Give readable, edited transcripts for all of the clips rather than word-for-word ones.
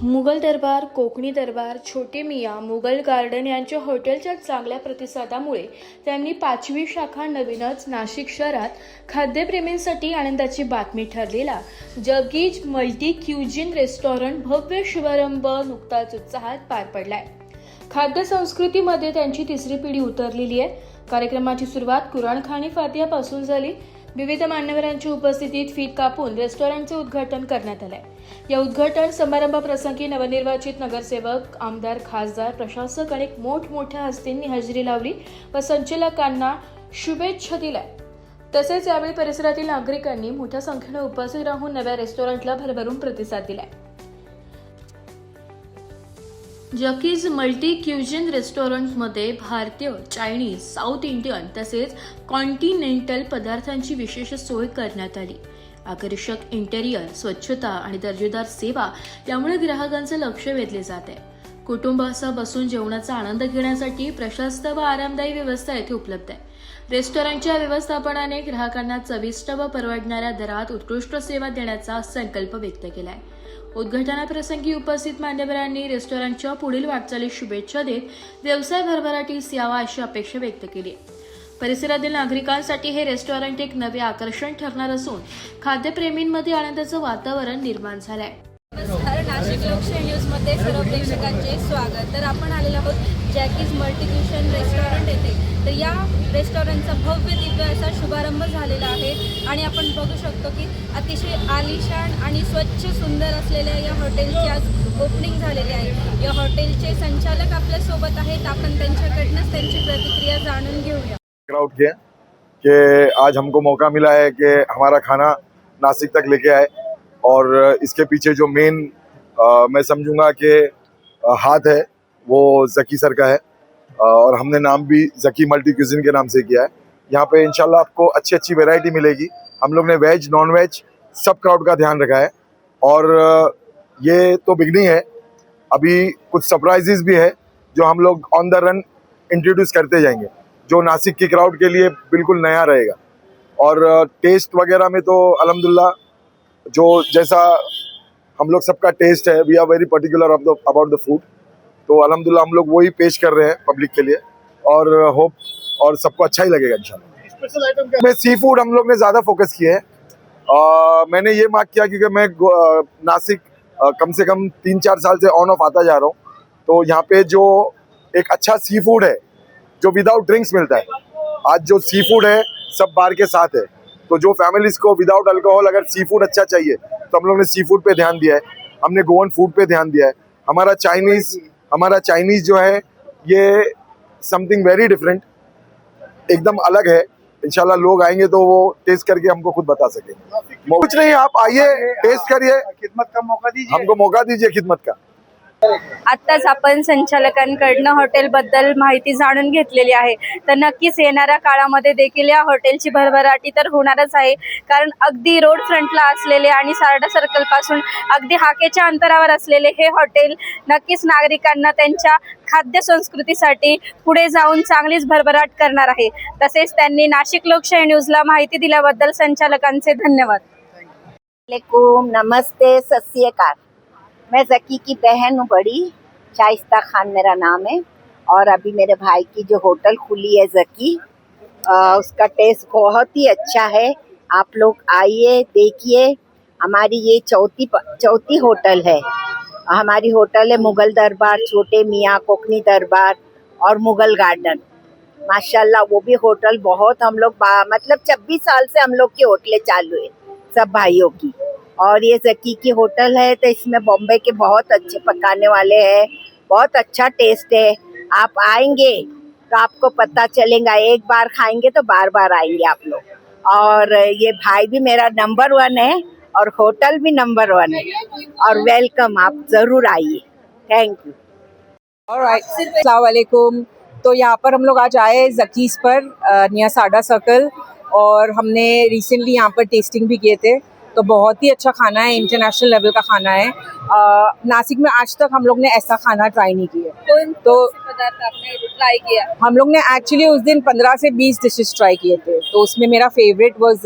मुघल दरबार, कोकणी दरबार, छोटे मियाँ, मुघल गार्डन यांच्या हॉटेलच्या चांगल्या प्रतिसादामुळे त्यांनी 5वी शाखा नवीनच नाशिक शहरात खाद्यप्रेमींसाठी आनंदाची बातमी ठरलेला जगीज मल्टी क्युझिन रेस्टॉरंट भव्य शुभारंभ नुकताच उत्साहात पार पडलाय. खाद्य संस्कृतीमध्ये त्यांची तिसरी पिढी उतरलेली आहे. कार्यक्रमाची सुरुवात कुराणखानी फातियापासून झाली. विविध मान्यवरांच्या उपस्थितीत फीत कापून रेस्टॉरंटचे उद्घाटन करण्यात आले. या उद्घाटन समारंभाप्रसंगी नवनिर्वाचित नगरसेवक, आमदार, खासदार, प्रशासक आणि मोठमोठ्या हस्तींनी हजेरी लावली व संचालकांना शुभेच्छा दिल्या. तसेच यावेळी परिसरातील नागरिकांनी मोठ्या संख्येने उपस्थित राहून नव्या रेस्टॉरंटला भरभरून प्रतिसाद दिला. जकीज मल्टी क्युझिन रेस्टॉरंटमध्ये भारतीय, चायनीज, साऊथ इंडियन तसेच कॉन्टिनेंटल पदार्थांची विशेष सोय करण्यात आली. आकर्षक इंटेरियर, स्वच्छता आणि दर्जेदार सेवा यामुळे ग्राहकांचे लक्ष वेधले जाते. कुटुंबासह बसून जेवणाचा आनंद घेण्यासाठी प्रशस्त व आरामदायी व्यवस्था येथे उपलब्ध आहे. रेस्टॉरंटच्या व्यवस्थापनाने ग्राहकांना चविष्ट व परवडणाऱ्या दरात उत्कृष्ट सेवा देण्याचा संकल्प व्यक्त केला आहे. उद्घाटनाप्रसंगी उपस्थित मान्यवरांनी रेस्टॉरंटच्या पुढील वाटचालीस शुभेच्छा देत व्यवसाय भरभराटीस यावा अशी अपेक्षा व्यक्त केली. परिसरातील नागरिकांसाठी हे रेस्टॉरंट एक नवे आकर्षण ठरणार असून खाद्यप्रेमींमध्ये आनंदाचं वातावरण निर्माण झालं आहे. नमस्कार, नाशिक लोकशाही न्यूजमध्ये सर्व प्रेक्षकांचे स्वागत. तर आपण आलेलो आहोत जॅकीज मल्टी क्युझिन रेस्टॉरंट येथे. तर या रेस्टॉरंटचा भव्य दिव्य असा शुभारंभ झालेला आहे आणि आपण बघू शकतो की अतिशय आलिशान आणि स्वच्छ सुंदर असलेल्या या हॉटेलची आज ओपनिंग झालेली आहे. या हॉटेलचे संचालक आपल्या सोबत आहेत. आपण त्यांच्याकडनंच त्यांची प्रतिक्रिया जाणून घेऊया. क्राउड के कि आज हमको मौका मिला है कि हमारा खाना नासिक तक लेके आए और इसके पीछे जो मेन मैं समझूंगा कि हाथ है वो ज़की सर का है और हमने नाम भी ज़की मल्टी क्यूजिन के नाम से किया है. यहाँ पे इंशाल्लाह आपको अच्छी अच्छी वैरायटी मिलेगी. हम लोग ने वेज नॉन वेज सब क्राउड का ध्यान रखा है और ये तो बिगनिंग है. अभी कुछ सरप्राइजेस भी है जो हम लोग ऑन द रन इंट्रोड्यूस करते जाएंगे जो नासिक की क्राउड के लिए बिल्कुल नया रहेगा. और टेस्ट वगैरह में तो अल्हम्दुलिल्लाह जो जैसा हम लोग सबका टेस्ट है, we are very particular about the food. तो अल्हम्दुलिल्लाह हम लोग वही पेश कर रहे हैं पब्लिक के लिए और होप और सबको अच्छा ही लगेगा इंशाल्लाह. स्पेशल आइटम में सी फूड हम लोग ने ज़्यादा फोकस किया है. मैंने ये मार्क किया क्योंकि मैं नासिक कम से कम 3-4 साल से ऑन ऑफ आता जा रहा हूँ. तो यहाँ पे जो एक अच्छा सी फूड है जो विदाउट ड्रिंक्स मिलता है, आज जो सी फूड है सब बार के साथ है. तो जो फैमिलीज को विदाउट अल्कोहल अगर सी फूड अच्छा चाहिए तो हम लोग ने सी फूड पे ध्यान दिया है. हमने गोवन फूड पे ध्यान दिया है. हमारा चाइनीज जो है ये समथिंग वेरी डिफरेंट, एकदम अलग है. इंशाल्लाह लोग आएंगे तो वो टेस्ट करके हमको खुद बता सकेंगे. कुछ नहीं, आप आइए, टेस्ट करिए, खिदमत का मौका दीजिए, हमको मौका दीजिए खिदमत का. आत्ताच आपण संचालकांकडनं हॉटेलबद्दल माहिती जाणून घेतलेली आहे. तर नक्कीच येणाऱ्या काळामध्ये देखील या हॉटेलची भरभराटी तर होणारच आहे. कारण अगदी रोड फ्रंटला असलेले आणि सारडा सर्कलपासून अगदी हाकेच्या अंतरावर असलेले हे हॉटेल नक्कीच नागरिकांना त्यांच्या खाद्य संस्कृतीसाठी पुढे जाऊन चांगलीच भरभराट करणार आहे. तसेच त्यांनी नाशिक लोकशाही न्यूजला माहिती दिल्याबद्दल संचालकांचे धन्यवाद. नमस्ते, सत श्री अकाल. मैं ज़की की बहन हूँ बड़ी, शाइस्ता खान मेरा नाम है. और अभी मेरे भाई की जो होटल खुली है ज़की, उसका टेस्ट बहुत ही अच्छा है. आप लोग आइए, देखिए. हमारी ये चौथी होटल है. हमारी होटल है मुग़ल दरबार, छोटे मियाँ, कोकनी दरबार और मुग़ल गार्डन. माशाल्लाह वो भी होटल बहुत, हम लोग मतलब 26 साल से हम लोग की होटलें चालू है सब भाइयों की. और ये ज़की की होटल है तो इसमें बॉम्बे के बहुत अच्छे पकाने वाले हैं, बहुत अच्छा टेस्ट है. आप आएंगे तो आपको पता चलेगा, एक बार खाएंगे तो बार बार आएंगे आप लोग. और ये भाई भी मेरा नंबर 1 है और होटल भी नंबर 1 है. और वेलकम, आप ज़रूर आइए. Thank you. अस्सलाम वालेकुम. तो यहाँ पर हम लोग आज आए ज़कीज़ पर नियर सारडा सर्कल और हमने रिसेंटली यहाँ पर टेस्टिंग भी किए थे. तो बहुत ही अच्छा खाना है, इंटरनेशनल लेवल का खाना है. नासिक में आज तक हम लोग ने ऐसा खाना ट्राई नहीं किया. तो पदार्थ आपने ट्राई किया? हम लोग ने एक्चुअली उस दिन 15 से 20 डिशेस ट्राई किए थे. तो उसमें मेरा फेवरेट वाज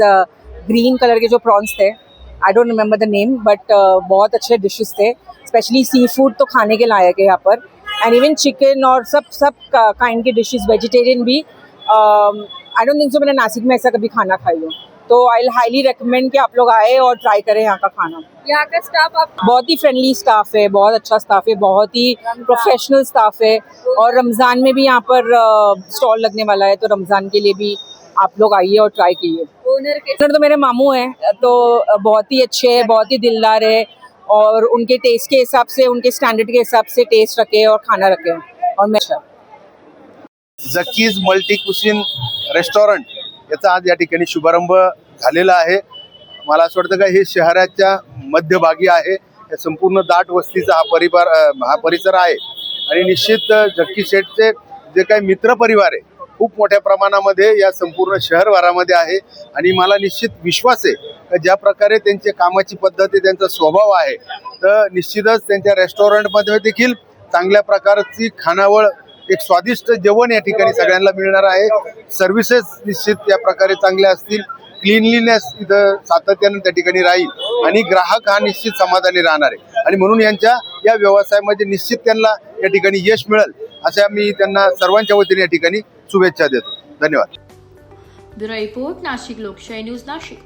ग्रीन कलर के जो प्रॉन्स थे I don't remember the name, but बहुत अच्छे डिशेस थे. स्पेशली सी फूड तो खाने के लायक है यहाँ पर. एंड इवन चिकन और सब काइंड के डिशेस, वेजिटेरियन भी. आई डोंट थिंक सो मैंने नासिक में ऐसा कभी खाना खाई हो. तो आई हाईली रेकमेंड कि आप लोग आए और ट्राई करें यहाँ का खाना. यहाँ का स्टाफ आप बहुत ही फ्रेंडली स्टाफ है, बहुत अच्छा स्टाफ है, बहुत ही प्रोफेशनल स्टाफ है. और रमज़ान में भी यहाँ पर स्टॉल लगने वाला है, तो रमज़ान के लिए भी आप लोग आइए और ट्राई कीजिए. ओनर के तो मेरे मामू हैं, तो बहुत ही अच्छे हैं, बहुत ही दिलदार है. और उनके टेस्ट के हिसाब से, उनके स्टैंडर्ड के हिसाब से टेस्ट रखे और खाना रखे. और मैं झकीज मल्टी कुसिन रेस्टॉरंट याचा आज या ठिकाणी शुभारंभ झालेला आहे. मला असं वाटतं का हे शहराच्या मध्यभागी आहे. या संपूर्ण दाट वस्तीचा हा परिसर आहे. आणि निश्चित झक्की शेठचे जे काही मित्र परिवार आहे खूप मोठ्या प्रमाणामध्ये या संपूर्ण शहरभरामध्ये आहे. आणि मला निश्चित विश्वास आहे की ज्या प्रकारे त्यांची कामाची पद्धत आहे, त्यांचा स्वभाव आहे, तर निश्चितच त्यांच्या रेस्टॉरंटमध्ये देखील चांगल्या प्रकारची खानावळ, एक स्वादिष्ट जेवण या ठिकाणी सगळ्यांना मिळणार आहे. सर्व्हिसेस निश्चित या प्रकारे चांगल्या असतील. क्लीनलीनेस इथं सातत्यानं त्या ठिकाणी राहील आणि ग्राहक हा निश्चित समाधानी राहणार आहे. आणि म्हणून यांच्या या व्यवसायामध्ये निश्चित त्यांना या ठिकाणी यश मिळेल अशा मी त्यांना सर्वांच्या वतीने या ठिकाणी शुभेच्छा देतो. धन्यवाद. ब्युरो रिपोर्ट, नाशिक लोकशाही न्यूज, नाशिक.